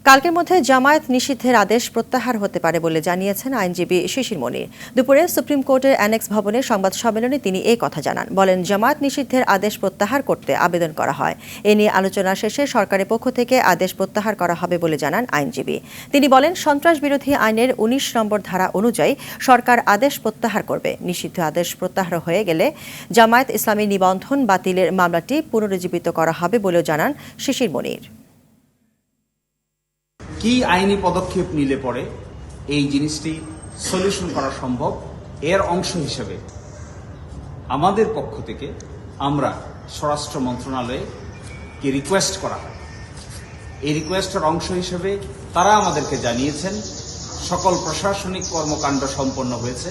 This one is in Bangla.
কালকের মধ্যে জামায়াত নিষিদ্ধের আদেশ প্রত্যাহার হতে পারে বলে জানিয়েছেন আইনজীবী শিশির মনির। দুপুরে সুপ্রিম কোর্টের অ্যানেক্স ভবনে সংবাদ সম্মেলনে তিনি এই কথা জানান। বলেন, জামায়াত নিষিদ্ধের আদেশ প্রত্যাহার করতে আবেদন করা হয়। এ নিয়ে আলোচনা শেষে সরকারের পক্ষ থেকে আদেশ প্রত্যাহার করা হবে বলে জানান আইনজীবী। তিনি বলেন, সন্ত্রাস বিরোধী আইনের ১৯ নম্বর ধারা অনুযায়ী সরকার আদেশ প্রত্যাহার করবে। নিষিদ্ধ আদেশ প্রত্যাহার হয়ে গেলে জামায়াত ইসলামী নিবন্ধন বাতিলের মামলাটি পুনরুজ্জীবিত করা হবে বলেও জানান শিশির মনির। কি আইনি পদক্ষেপ নিলে পরে এই জিনিসটি সলিউশন করা সম্ভব, এর অংশ হিসেবে আমাদের পক্ষ থেকে আমরা স্বরাষ্ট্র মন্ত্রণালয়কে রিকোয়েস্ট করা হয়। এই রিকোয়েস্টের অংশ হিসেবে তারা আমাদেরকে জানিয়েছেন সকল প্রশাসনিক কর্মকাণ্ড সম্পন্ন হয়েছে।